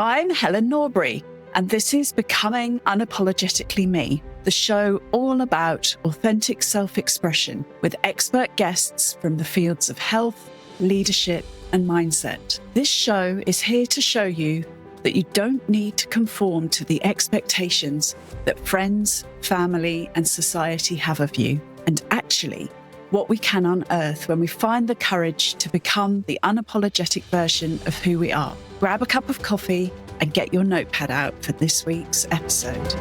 I'm Helen Norbury, and this is Becoming Unapologetically Me, the show all about authentic self-expression with expert guests from the fields of health, leadership, and mindset. This show is here to show you that you don't need to conform to the expectations that friends, family, and society have of you, and actually what we can unearth when we find the courage to become the unapologetic version of who we are. Grab a cup of coffee and get your notepad out for this week's episode.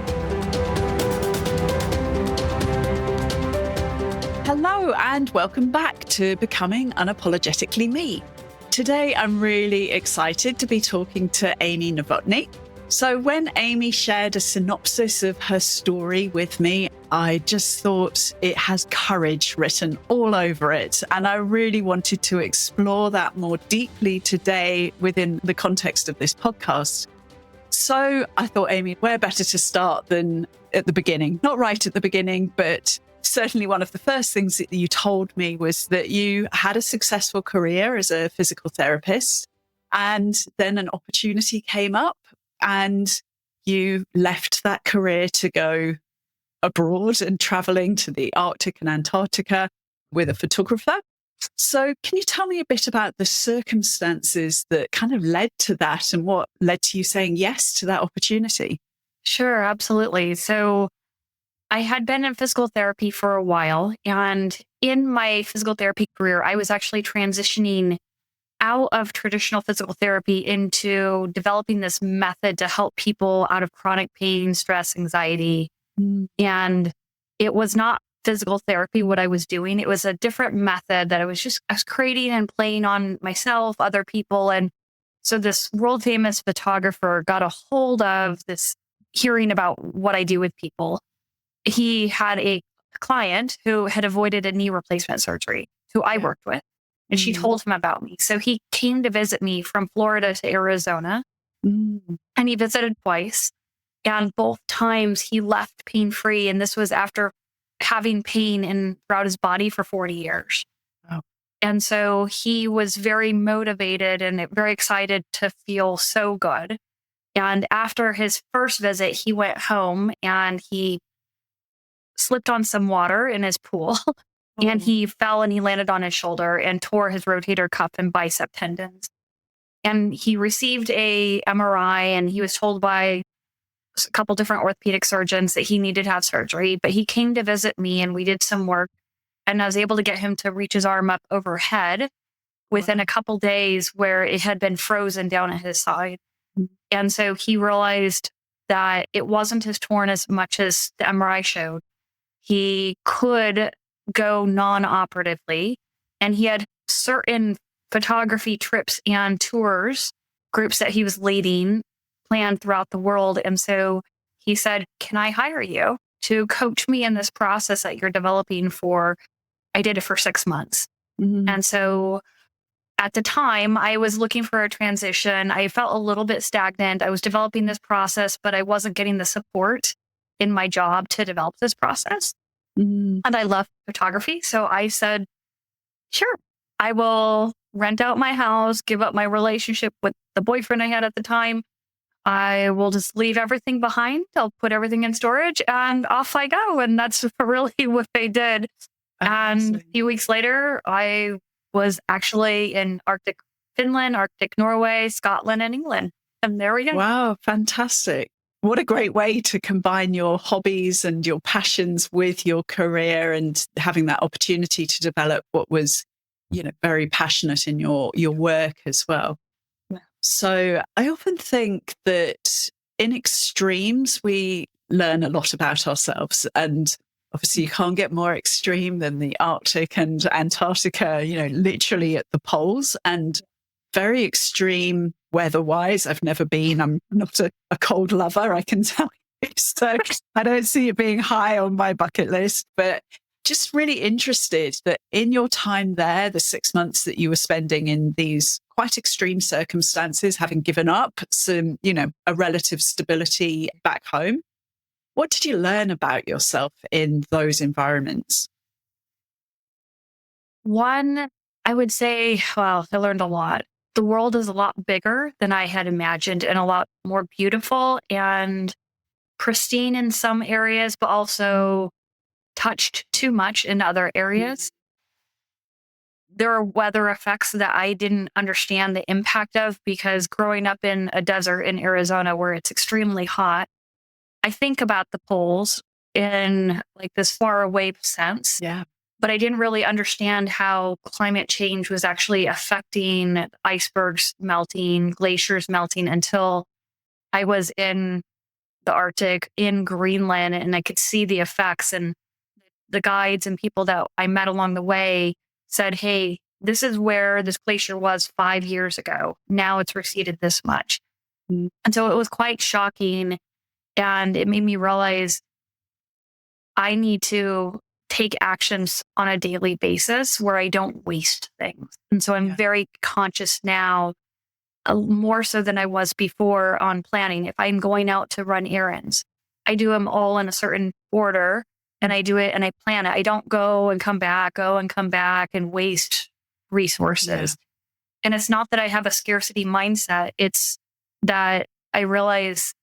Hello and welcome back to Becoming Unapologetically Me. Today I'm really excited to be talking to Amy Novotny. So when Amy shared a synopsis of her story with me, I just thought it has courage written all over it. And I really wanted to explore that more deeply today within the context of this podcast. So I thought, Amy, where better to start than at the beginning? Not right at the beginning, but certainly one of the first things that you told me was that you had a successful career as a physical therapist, and then an opportunity came up and you left that career to go abroad and traveling to the Arctic and Antarctica with a photographer. So can you tell me a bit about the circumstances that kind of led to that and what led to you saying yes to that opportunity? Sure, absolutely. So I had been in physical therapy for a while, and in my physical therapy career, I was actually transitioning out of traditional physical therapy into developing this method to help people out of chronic pain, stress, anxiety. And it was not physical therapy what I was doing. It was a different method that I was creating and playing on myself, other people. And so this world famous photographer got a hold of this, hearing about what I do with people. He had a client who had avoided a knee replacement surgery, who I worked with. And she told him about me. So he came to visit me from Florida to Arizona. And he visited twice. And both times he left pain-free. And this was after having pain throughout his body for 40 years. Wow. And so he was very motivated and very excited to feel so good. And after his first visit, he went home and he slipped on some water in his pool. And he fell and he landed on his shoulder and tore his rotator cuff and bicep tendons. And he received a MRI and he was told by a couple different orthopedic surgeons that he needed to have surgery. But he came to visit me and we did some work. And I was able to get him to reach his arm up overhead within a couple days where it had been frozen down at his side. And so he realized that it wasn't as torn as much as the MRI showed. He could go non-operatively, and he had certain photography trips and tours, groups that he was leading, planned throughout the world. And so he said, can I hire you to coach me in this process that you're developing for? I did it for 6 months. And so at the time I was looking for a transition. I felt a little bit stagnant. I was developing this process, but I wasn't getting the support in my job to develop this process. And I love photography. So I said, sure, I will rent out my house, give up my relationship with the boyfriend I had at the time. I will just leave everything behind. I'll put everything in storage and off I go. And that's really what they did. And a few weeks later, I was actually in Arctic Finland, Arctic Norway, Scotland, and England. And there we go. Wow, fantastic. What a great way to combine your hobbies and your passions with your career and having that opportunity to develop what was, very passionate in your work as well. Yeah. So I often think that in extremes, we learn a lot about ourselves. And obviously you can't get more extreme than the Arctic and Antarctica, literally at the poles, and very extreme weather-wise. I've never been. I'm not a cold lover, I can tell you. So I don't see it being high on my bucket list, but just really interested that in your time there, the 6 months that you were spending in these quite extreme circumstances, having given up some, a relative stability back home, what did you learn about yourself in those environments? One, I would say, I learned a lot. the world is a lot bigger than I had imagined and a lot more beautiful and pristine in some areas, but also touched too much in other areas. There are weather effects that I didn't understand the impact of because growing up in a desert in Arizona where it's extremely hot, I think about the poles in like this far away sense, Yeah. but I didn't really understand how climate change was actually affecting icebergs melting, glaciers melting until I was in the Arctic, in Greenland, and I could see the effects. And the guides and people that I met along the way said, hey, this is where this glacier was 5 years ago. Now it's receded this much. And so it was quite shocking. And it made me realize I need to take actions on a daily basis where I don't waste things. And so I'm Yeah. very conscious now, more so than I was before on planning. If I'm going out to run errands, I do them all in a certain order and I do it and I plan it. I don't go and come back and waste resources. Yeah. And it's not that I have a scarcity mindset. It's that I realize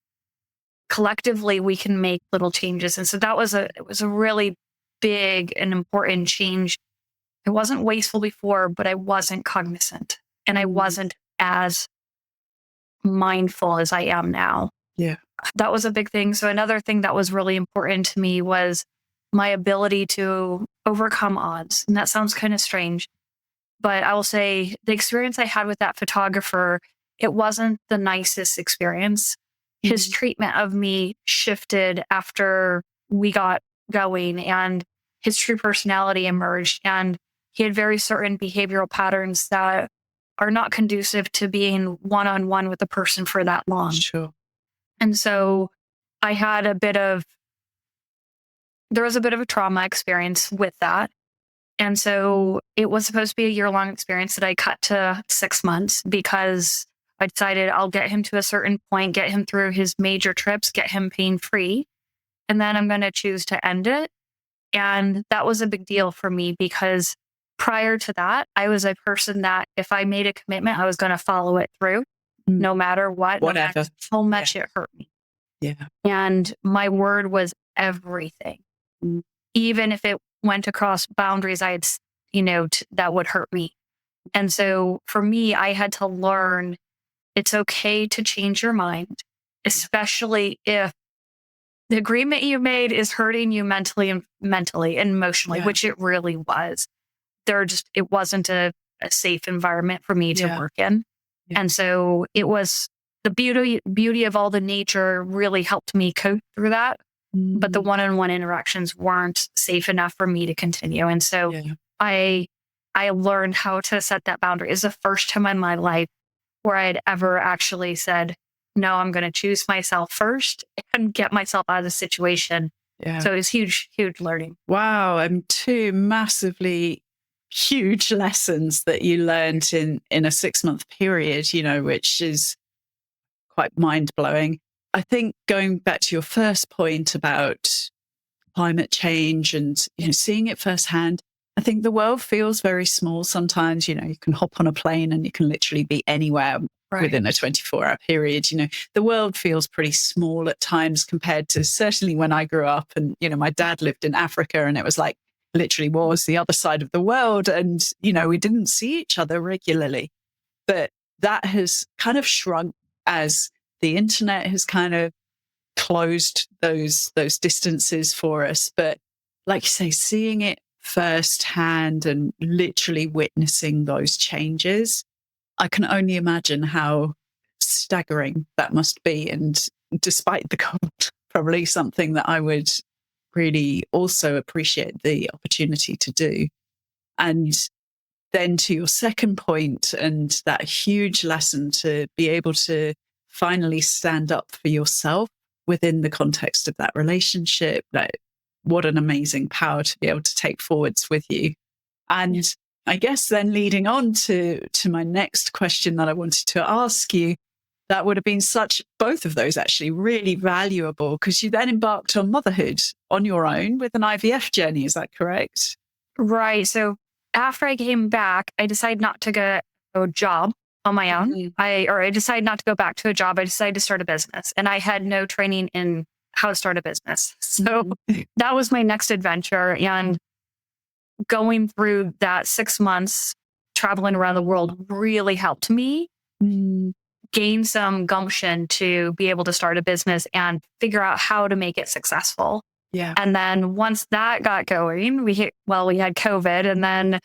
collectively we can make little changes. And so it was a really big and important change. I wasn't wasteful before, but I wasn't cognizant and I wasn't as mindful as I am now. Yeah. That was a big thing. So another thing that was really important to me was my ability to overcome odds. And that sounds kind of strange, but I will say the experience I had with that photographer, it wasn't the nicest experience. His treatment of me shifted after we got going and his true personality emerged. And he had very certain behavioral patterns that are not conducive to being one-on-one with a person for that long. Sure. And so I had there was a bit of a trauma experience with that. And so it was supposed to be a year-long experience that I cut to 6 months because I decided I'll get him to a certain point, get him through his major trips, get him pain-free, and then I'm going to choose to end it. And that was a big deal for me because prior to that, I was a person that if I made a commitment, I was going to follow it through no matter what, no matter Whatever. how much it hurt me. Yeah. And my word was everything. Even if it went across boundaries that would hurt me. And so for me, I had to learn it's okay to change your mind, especially if the agreement you made is hurting you mentally and emotionally, Yeah. which it really was. It wasn't a safe environment for me to work in. Yeah. And so it was the beauty of all the nature really helped me cope through that. But the one-on-one interactions weren't safe enough for me to continue. And so I learned how to set that boundary. It's the first time in my life where I'd ever actually said, no, I'm going to choose myself first and get myself out of the situation. Yeah. So it was huge, huge learning. Wow. Two massively huge lessons that you learned in a 6-month period, which is quite mind-blowing. I think going back to your first point about climate change and seeing it firsthand, I think the world feels very small sometimes. You can hop on a plane and you can literally be anywhere within a 24-hour period. The world feels pretty small at times compared to certainly when I grew up and, my dad lived in Africa and it was like literally was the other side of the world. And, we didn't see each other regularly. But that has kind of shrunk as the internet has kind of closed those distances for us. But like you say, seeing it firsthand and literally witnessing those changes, I can only imagine how staggering that must be. And despite the cold, probably something that I would really also appreciate the opportunity to do. And then to your second point and that huge lesson to be able to finally stand up for yourself within the context of that relationship, what an amazing power to be able to take forwards with you. And I guess then leading on to my next question that I wanted to ask you, that would have been both of those actually really valuable because you then embarked on motherhood on your own with an IVF journey. Is that correct? Right. So after I came back, I decided not to get a job on my own. Mhm. I decided not to go back to a job. I decided to start a business, and I had no training in how to start a business. So that was my next adventure. And going through that 6 months traveling around the world really helped me Mm. gain some gumption to be able to start a business and figure out how to make it successful. Yeah. And then once that got going, we had COVID, and then,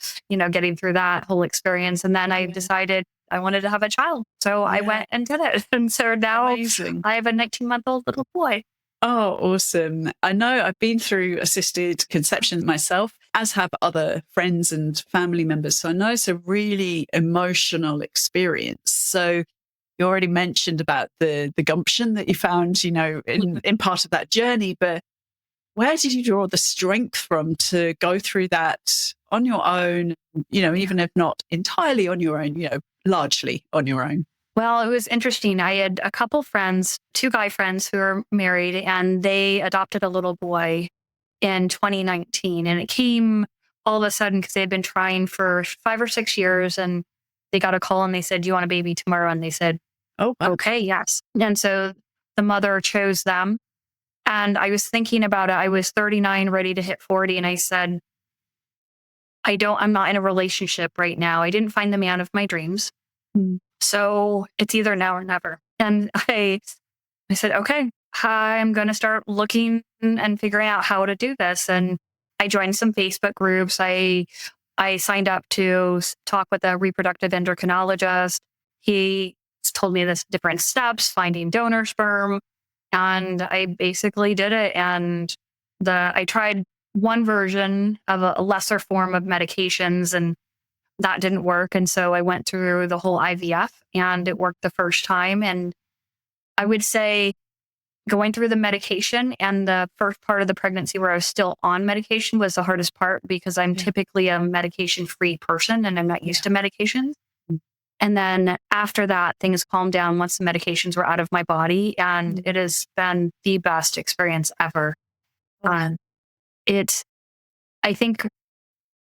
getting through that whole experience. And then I decided I wanted to have a child. So I went and did it. And so now Amazing. I have a 19-month-old little boy. Oh, awesome. I know I've been through assisted conception myself, as have other friends and family members. So I know it's a really emotional experience. So you already mentioned about the gumption that you found, in part of that journey, but where did you draw the strength from to go through that on your own, even if not entirely on your own, largely on your own? Well, it was interesting. I had a couple friends, two guy friends who are married, and they adopted a little boy in 2019. And it came all of a sudden because they had been trying for 5 or 6 years, and they got a call and they said, "Do you want a baby tomorrow?" And they said, Oh, wow. "Okay, yes." And so the mother chose them. And I was thinking about it. I was 39, ready to hit 40. And I said, I'm not in a relationship right now. I didn't find the man of my dreams. Mm. So it's either now or never. And I said, okay, I'm going to start looking and figuring out how to do this. And I joined some Facebook groups. I signed up to talk with a reproductive endocrinologist. He told me this different steps, finding donor sperm. And I basically did it. And I tried one version of a lesser form of medications, and that didn't work. And so I went through the whole IVF, and it worked the first time. And I would say going through the medication and the first part of the pregnancy where I was still on medication was the hardest part, because I'm typically a medication-free person and I'm not used to medications. And then after that, things calmed down once the medications were out of my body. And it has been the best experience ever. I think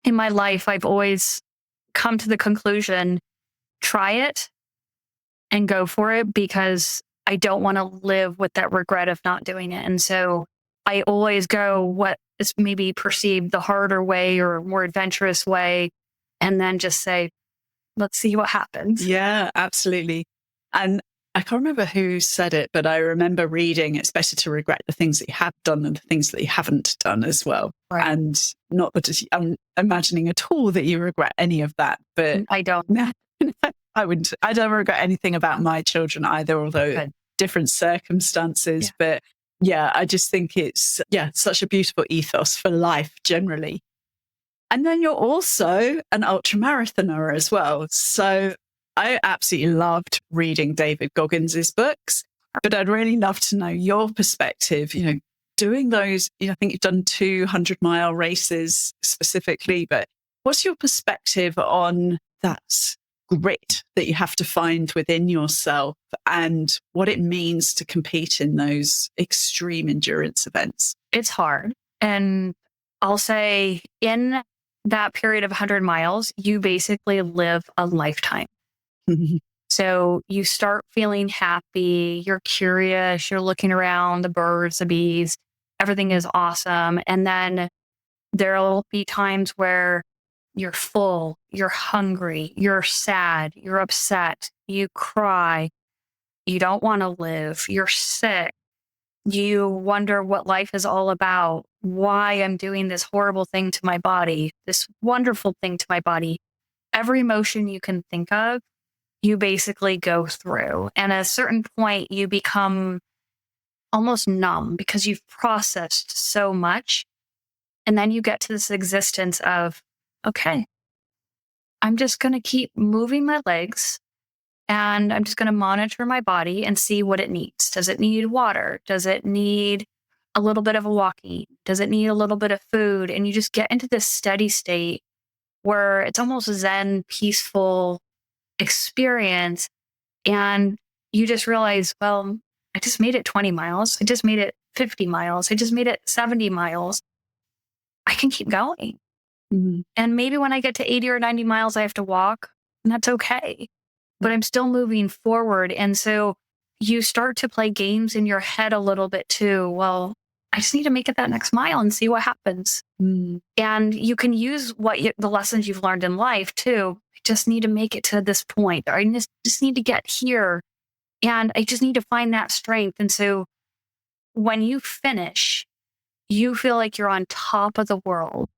in my life, I've always come to the conclusion, try it and go for it, because I don't want to live with that regret of not doing it. And so I always go what is maybe perceived the harder way or more adventurous way, and then just say, let's see what happens. Yeah, absolutely. And I can't remember who said it, but I remember reading it's better to regret the things that you have done than the things that you haven't done as well. Right. And not that I'm imagining at all that you regret any of that, but I don't. I wouldn't. I don't regret anything about my children either, although different circumstances. But yeah, I just think it's such a beautiful ethos for life generally. And then you're also an ultramarathoner as well. So I absolutely loved reading David Goggins' books, but I'd really love to know your perspective, doing those, I think you've done 200-mile races specifically, but what's your perspective on that grit that you have to find within yourself and what it means to compete in those extreme endurance events? It's hard. And I'll say in that period of 100 miles, you basically live a lifetime. So you start feeling happy, you're curious, you're looking around, the birds, the bees, everything is awesome. And then there'll be times where you're full, you're hungry, you're sad, you're upset, you cry, you don't want to live, you're sick. You wonder what life is all about, why I'm doing this horrible thing to my body, this wonderful thing to my body. Every emotion you can think of, you basically go through. And at a certain point, you become almost numb because you've processed so much. And then you get to this existence of, okay, I'm just going to keep moving my legs. And I'm just going to monitor my body and see what it needs. Does it need water? Does it need a little bit of a walking? Does it need a little bit of food? And you just get into this steady state where it's almost a Zen, peaceful experience. And you just realize, well, I just made it 20 miles. I just made it 50 miles. I just made it 70 miles. I can keep going. Mm-hmm. And maybe when I get to 80 or 90 miles, I have to walk, and that's okay. but I'm still moving forward. And so you start to play games in your head a little bit too. Well, I just need to make it that next mile and see what happens. Mm. And you can use the lessons you've learned in life too. I just need to make it to this point. Or I just need to get here. And I just need to find that strength. And so when you finish, you feel like you're on top of the world,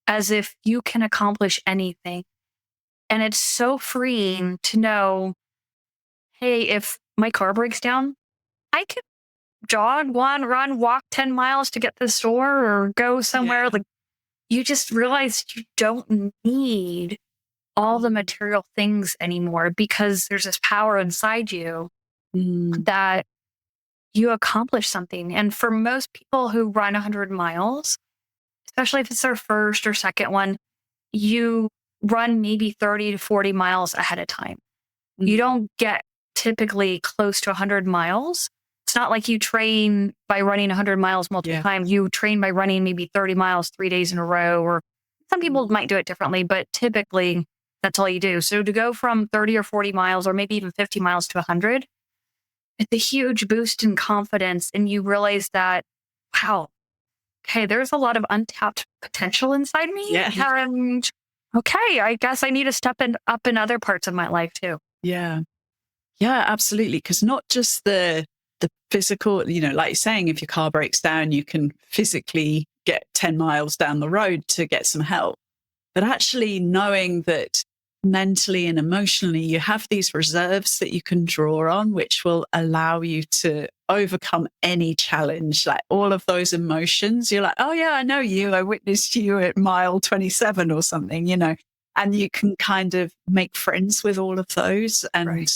as if you can accomplish anything. And it's so freeing to know, hey, if my car breaks down, I could jog, run, walk 10 miles to get to the store or go somewhere. Yeah. Like, you just realize you don't need all the material things anymore, because there's this power inside you that you accomplish something. And for most people who run 100 miles, especially if it's their first or second one, you run maybe 30 to 40 miles ahead of time. You don't get typically close to 100 miles. It's not like you train by running 100 miles multiple times. You train by running maybe 30 miles 3 days in a row, or some people might do it differently, but typically that's all you do. So to go from 30 or 40 miles, or maybe even 50 miles to 100, it's a huge boost in confidence. And you realize that, wow, okay, there's a lot of untapped potential inside me. Yeah. And okay, I guess I need to step up in other parts of my life too. Yeah. Yeah, absolutely. Because not just the physical, like you're saying, if your car breaks down, you can physically get 10 miles down the road to get some help. But actually knowing that mentally and emotionally, you have these reserves that you can draw on, which will allow you to overcome any challenge. Like all of those emotions, you're like, oh yeah, I know you. I witnessed you at mile 27 or something, and you can kind of make friends with all of those and,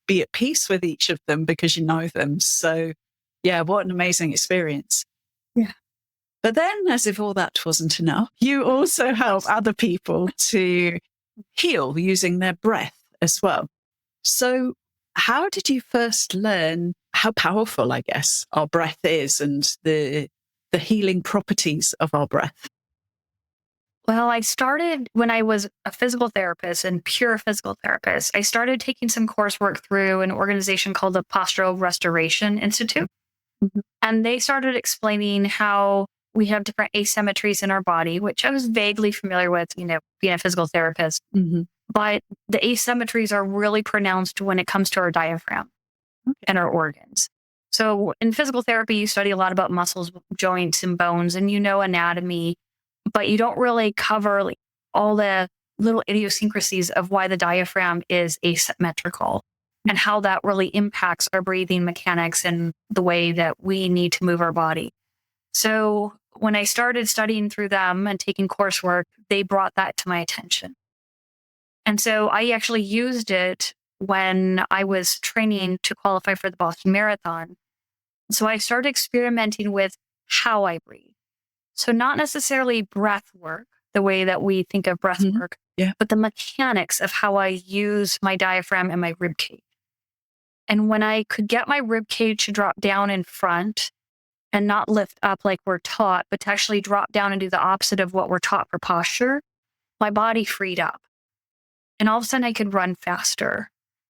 be at peace with each of them because you know them. So yeah, what an amazing experience. Yeah. But then, as if all that wasn't enough, you also help other people to heal using their breath as well. So how did you first learn how powerful, I guess, our breath is and the healing properties of our breath? Well, I started when I was a physical therapist and pure physical therapist. I started taking some coursework through an organization called the Postural Restoration Institute. And they started explaining how we have different asymmetries in our body, which I was vaguely familiar with, being a physical therapist. But the asymmetries are really pronounced when it comes to our diaphragm and our organs. So in physical therapy, you study a lot about muscles, joints, and bones, and anatomy, but you don't really cover all the little idiosyncrasies of why the diaphragm is asymmetrical and how that really impacts our breathing mechanics and the way that we need to move our body. So when I started studying through them and taking coursework, they brought that to my attention. And so I actually used it when I was training to qualify for the Boston Marathon. So I started experimenting with how I breathe. So not necessarily breath work, the way that we think of breath work, but the mechanics of how I use my diaphragm and my rib cage. And when I could get my rib cage to drop down in front and not lift up like we're taught, but to actually drop down and do the opposite of what we're taught for posture, my body freed up. And all of a sudden I could run faster.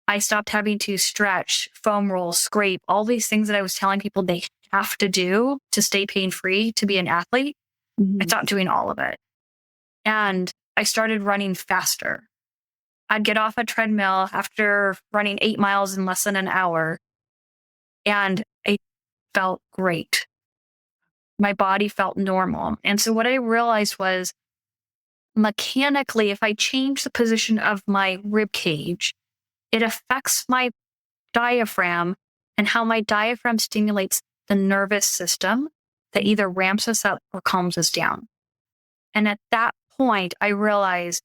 I stopped having to stretch, foam roll, scrape, all these things that I was telling people they have to do to stay pain-free to be an athlete. I stopped doing all of it. And I started running faster. I'd get off a treadmill after running 8 miles in less than an hour, and it felt great. My body felt normal. And so what I realized was, mechanically, if I change the position of my rib cage, it affects my diaphragm and how my diaphragm stimulates the nervous system that either ramps us up or calms us down. And at that point, I realized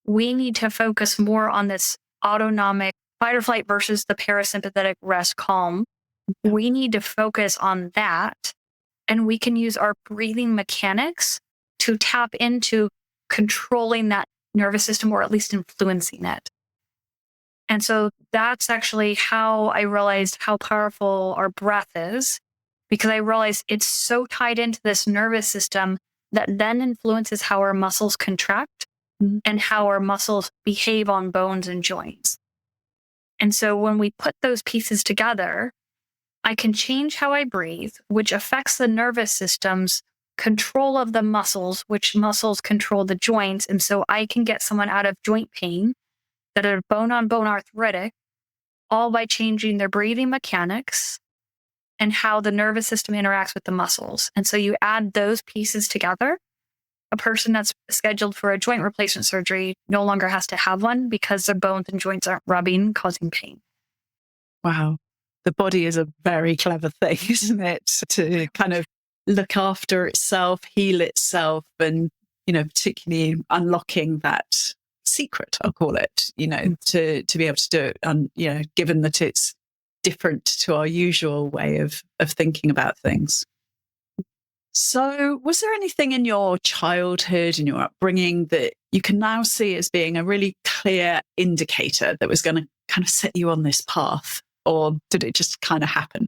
we need to focus more on this autonomic fight or flight versus the parasympathetic rest calm. We need to focus on that. And we can use our breathing mechanics to tap into controlling that nervous system, or at least influencing it. And so that's actually how I realized how powerful our breath is, because I realized it's so tied into this nervous system that then influences how our muscles contract and how our muscles behave on bones and joints. And so when we put those pieces together, I can change how I breathe, which affects the nervous system's control of the muscles, which muscles control the joints. And so I can get someone out of joint pain that are bone on bone arthritic, all by changing their breathing mechanics and how the nervous system interacts with the muscles. And so you add those pieces together. A person that's scheduled for a joint replacement surgery no longer has to have one because their bones and joints aren't rubbing, causing pain. Wow. The body is a very clever thing, isn't it? To kind of look after itself, heal itself, and, particularly unlocking that secret, I'll call it, to be able to do it. And, given that it's different to our usual way of thinking about things. So was there anything in your childhood and your upbringing that you can now see as being a really clear indicator that was going to kind of set you on this path? Or did it just kind of happen?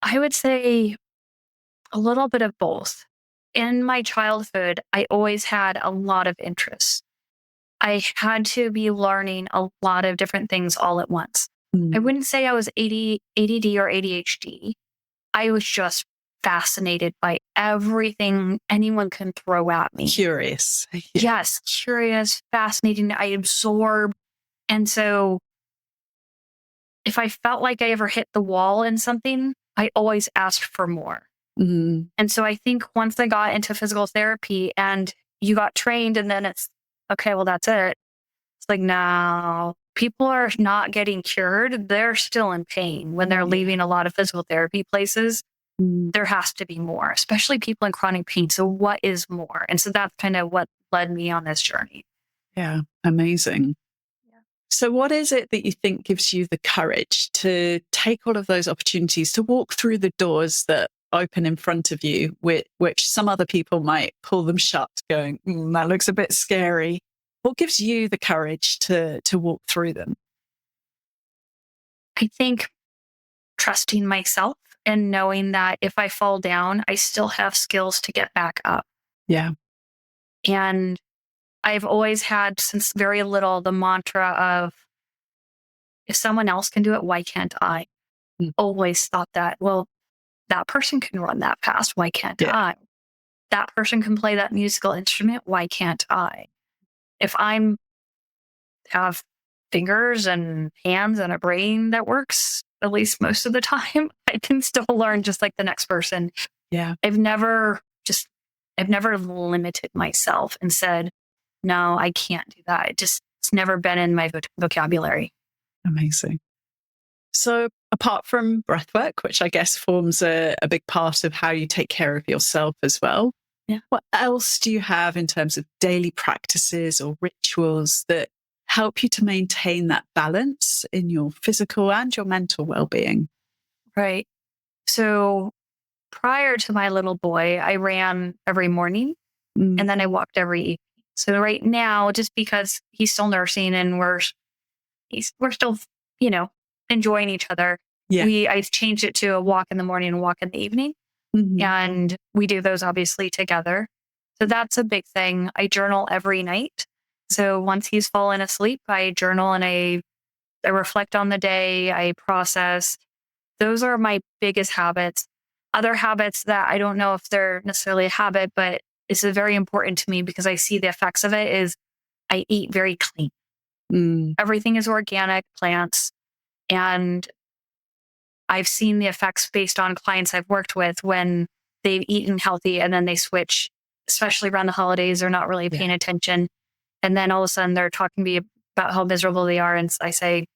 I would say a little bit of both. In my childhood, I always had a lot of interests. I had to be learning a lot of different things all at once. I wouldn't say I was ADD or ADHD. I was just fascinated by everything anyone can throw at me. Curious. Yes, curious, fascinating. I absorbed. And so if I felt like I ever hit the wall in something, I always asked for more. And so I think once I got into physical therapy and you got trained and then it's, okay, well, that's it. It's like, no, people are not getting cured. They're still in pain when they're leaving a lot of physical therapy places. There has to be more, especially people in chronic pain. So what is more? And so that's kind of what led me on this journey. Yeah, amazing. So what is it that you think gives you the courage to take all of those opportunities to walk through the doors that open in front of you, which some other people might pull them shut going, that looks a bit scary? What gives you the courage to walk through them? I think trusting myself and knowing that if I fall down, I still have skills to get back up. Yeah. And I've always had, since very little, the mantra of, if someone else can do it, why can't I? Always thought that, well, that person can run that fast. Why can't I? That person can play that musical instrument. Why can't I? If I'm have fingers and hands and a brain that works, at least most of the time, I can still learn just like the next person. Yeah. I've never limited myself and said, no, I can't do that. It's never been in my vocabulary. Amazing. So apart from breathwork, which I guess forms a big part of how you take care of yourself as well, what else do you have in terms of daily practices or rituals that help you to maintain that balance in your physical and your mental well-being? Right. So prior to my little boy, I ran every morning and then I walked every evening. So right now, just because he's still nursing and we're still, enjoying each other, I changed it to a walk in the morning and a walk in the evening. And we do those obviously together. So that's a big thing. I journal every night. So once he's fallen asleep, I journal and I reflect on the day, I process. Those are my biggest habits. Other habits that I don't know if they're necessarily a habit, but it's very important to me because I see the effects of it is I eat very clean. Everything is organic, plants. And I've seen the effects based on clients I've worked with when they've eaten healthy and then they switch, especially around the holidays, they're not really paying attention. And then all of a sudden they're talking to me about how miserable they are. And I say,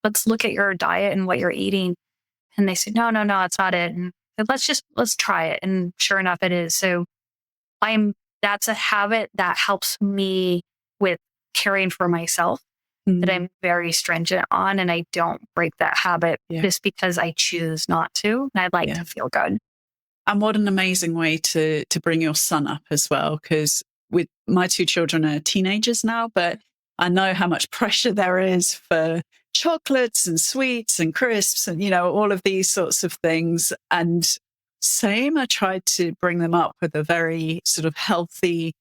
let's look at your diet and what you're eating. And they say, no, it's not it. And let's try it. And sure enough, it is. So that's a habit that helps me with caring for myself that I'm very stringent on. And I don't break that habit just because I choose not to. And I'd like to feel good. And what an amazing way to bring your son up as well. Because with my two children are teenagers now, but I know how much pressure there is for chocolates and sweets and crisps and, all of these sorts of things. And same, I tried to bring them up with a very sort of healthy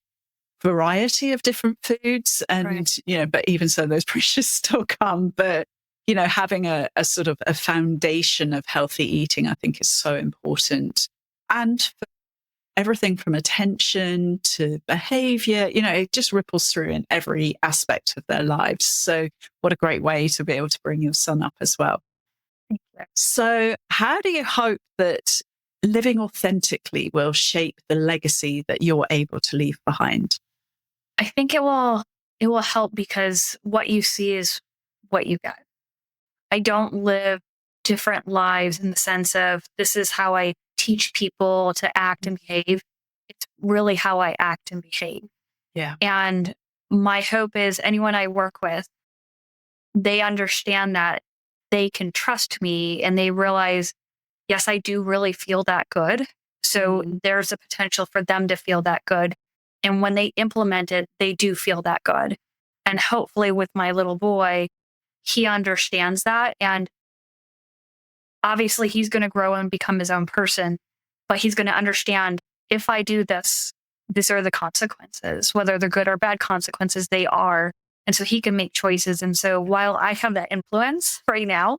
variety of different foods. And, Right. but even so, those pressures still come. But, having a sort of a foundation of healthy eating, I think is so important. And for everything from attention to behavior, it just ripples through in every aspect of their lives. So what a great way to be able to bring your son up as well. So how do you hope that living authentically will shape the legacy that you're able to leave behind? I think it will help because what you see is what you get. I don't live different lives in the sense of this is how I teach people to act and behave. It's really how I act and behave. Yeah. And my hope is anyone I work with, they understand that they can trust me and they realize, yes, I do really feel that good. So there's a potential for them to feel that good. And when they implement it, they do feel that good. And hopefully with my little boy, he understands that. And obviously he's going to grow and become his own person, but he's going to understand if I do this, these are the consequences, whether they're good or bad consequences, they are. And so he can make choices. And so while I have that influence right now,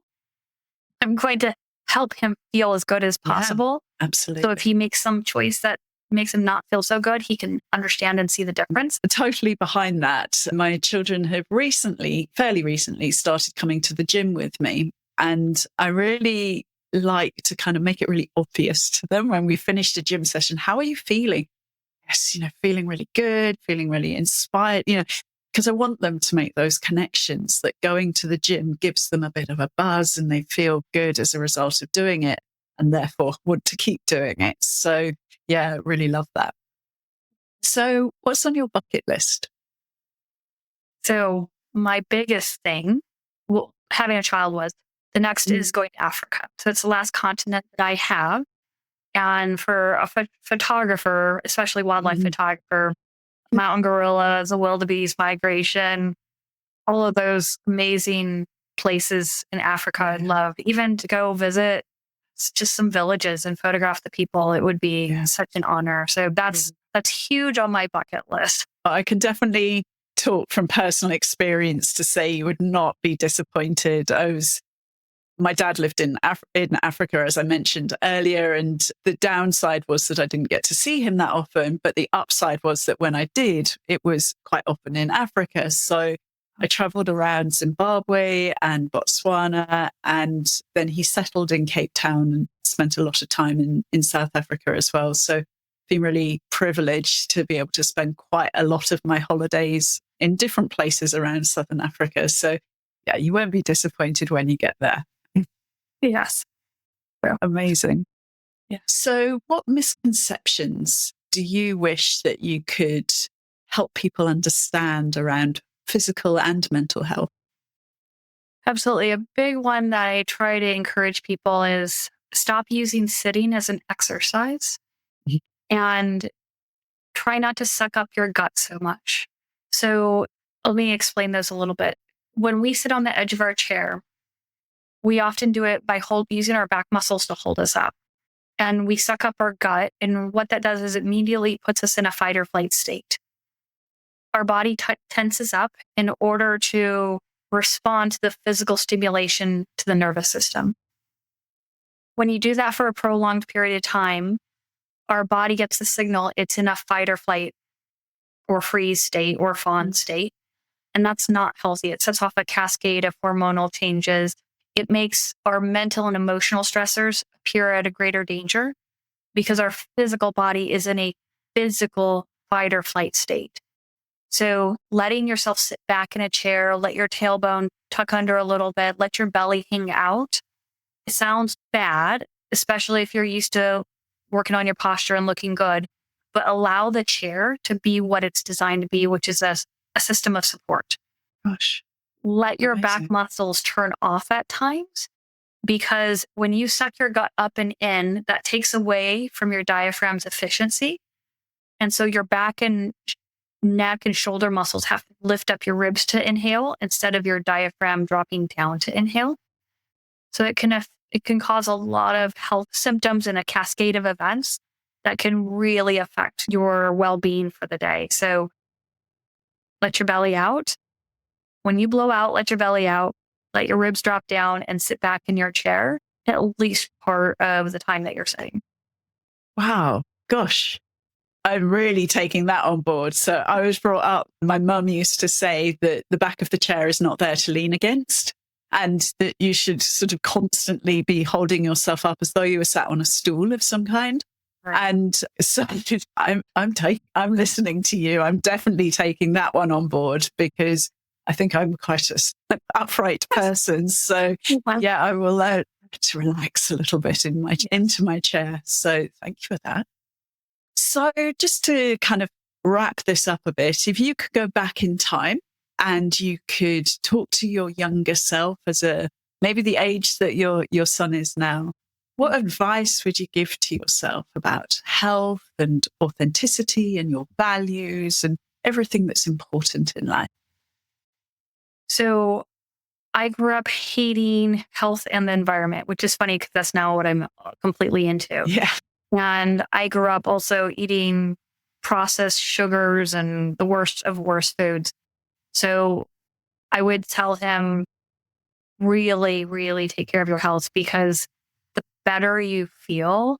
I'm going to help him feel as good as possible. Yeah, absolutely. So if he makes some choice that makes him not feel so good, he can understand and see the difference. Totally behind that. My children have fairly recently, started coming to the gym with me. And I really like to kind of make it really obvious to them when we finished a gym session. How are you feeling? Yes, feeling really good, feeling really inspired, because I want them to make those connections that going to the gym gives them a bit of a buzz and they feel good as a result of doing it and therefore want to keep doing it. So yeah, really love that. So what's on your bucket list? So my biggest thing, having a child was, the next is going to Africa. So it's the last continent that I have. And for a photographer, especially wildlife photographer, mountain gorillas, the wildebeest migration, all of those amazing places in Africa I'd love. Even to go visit just some villages and photograph the people, it would be such an honor. So that's huge on my bucket list. I can definitely talk from personal experience to say you would not be disappointed. My dad lived in Africa, as I mentioned earlier, and the downside was that I didn't get to see him that often. But the upside was that when I did, it was quite often in Africa. So I traveled around Zimbabwe and Botswana, and then he settled in Cape Town and spent a lot of time in South Africa as well. So been really privileged to be able to spend quite a lot of my holidays in different places around Southern Africa. So yeah, you won't be disappointed when you get there. Yes. Amazing. Yeah. So what misconceptions do you wish that you could help people understand around physical and mental health? Absolutely. A big one that I try to encourage people is stop using sitting as an exercise and try not to suck up your gut so much. So let me explain those a little bit. When we sit on the edge of our chair, we often do it by using our back muscles to hold us up. And we suck up our gut. And what that does is it immediately puts us in a fight or flight state. Our body tenses up in order to respond to the physical stimulation to the nervous system. When you do that for a prolonged period of time, our body gets the signal it's in a fight or flight or freeze state or fawn state. And that's not healthy. It sets off a cascade of hormonal changes. It makes our mental and emotional stressors appear at a greater danger because our physical body is in a physical fight or flight state. So letting yourself sit back in a chair, let your tailbone tuck under a little bit, let your belly hang out. It sounds bad, especially if you're used to working on your posture and looking good, but allow the chair to be what it's designed to be, which is a system of support. Gosh. Let your back muscles turn off at times, because when you suck your gut up and in, that takes away from your diaphragm's efficiency. And so your back and neck and shoulder muscles have to lift up your ribs to inhale instead of your diaphragm dropping down to inhale. So it can cause a lot of health symptoms and a cascade of events that can really affect your well-being for the day. So let your belly out. When you blow out, let your belly out, let your ribs drop down and sit back in your chair at least part of the time that you're sitting. Wow. Gosh. I'm really taking that on board. So I was brought up, my mum used to say that the back of the chair is not there to lean against, and that you should sort of constantly be holding yourself up as though you were sat on a stool of some kind. Right. And so I'm listening to you. I'm definitely taking that one on board because I think I'm quite an upright person. So yeah, I will to relax a little bit into my chair. So thank you for that. So just to kind of wrap this up a bit, if you could go back in time and you could talk to your younger self as maybe the age that your son is now, what advice would you give to yourself about health and authenticity and your values and everything that's important in life? So I grew up hating health and the environment, which is funny because that's now what I'm completely into. Yeah. And I grew up also eating processed sugars and the worst of worst foods. So I would tell him, really, really take care of your health, because the better you feel,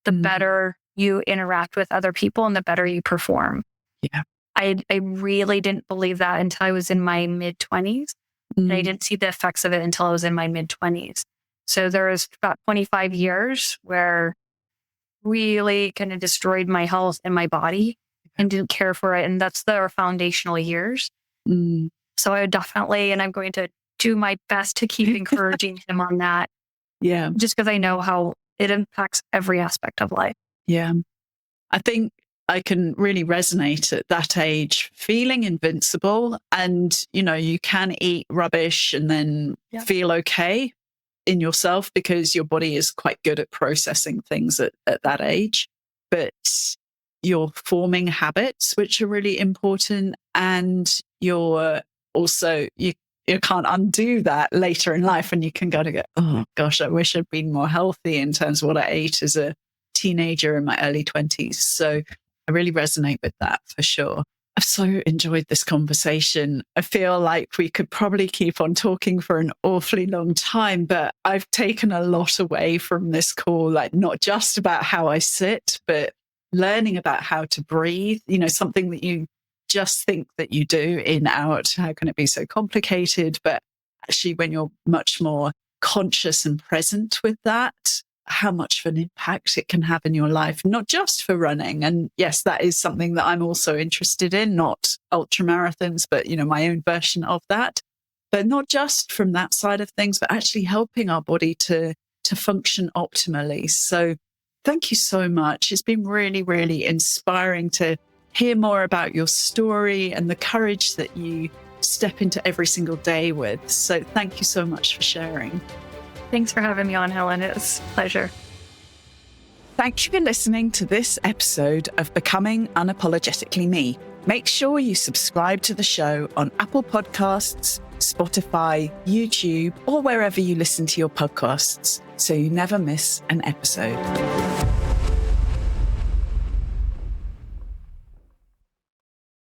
the better you interact with other people and the better you perform. Yeah. I really didn't believe that until I was in my mid-20s. And I didn't see the effects of it until I was in my mid-20s. So there was about 25 years where really kind of destroyed my health and my body and didn't care for it. And that's the foundational years. So I would definitely, and I'm going to do my best to keep encouraging him on that. Yeah. Just because I know how it impacts every aspect of life. Yeah. I think I can really resonate at that age, feeling invincible. And, you can eat rubbish and then feel okay in yourself because your body is quite good at processing things at that age. But you're forming habits, which are really important. And you're also, you can't undo that later in life. And you can go, oh gosh, I wish I'd been more healthy in terms of what I ate as a teenager in my early 20s. So I really resonate with that for sure. I've so enjoyed this conversation. I feel like we could probably keep on talking for an awfully long time, but I've taken a lot away from this call, like not just about how I sit, but learning about how to breathe, something that you just think that you do in, out. How can it be so complicated? But actually, when you're much more conscious and present with that, how much of an impact it can have in your life, not just for running. And yes, that is something that I'm also interested in, not ultra marathons, but, my own version of that. But not just from that side of things, but actually helping our body to function optimally. So thank you so much. It's been really, really inspiring to hear more about your story and the courage that you step into every single day with. So thank you so much for sharing. Thanks for having me on, Helen. It was a pleasure. Thank you for listening to this episode of Becoming Unapologetically Me. Make sure you subscribe to the show on Apple Podcasts, Spotify, YouTube, or wherever you listen to your podcasts so you never miss an episode.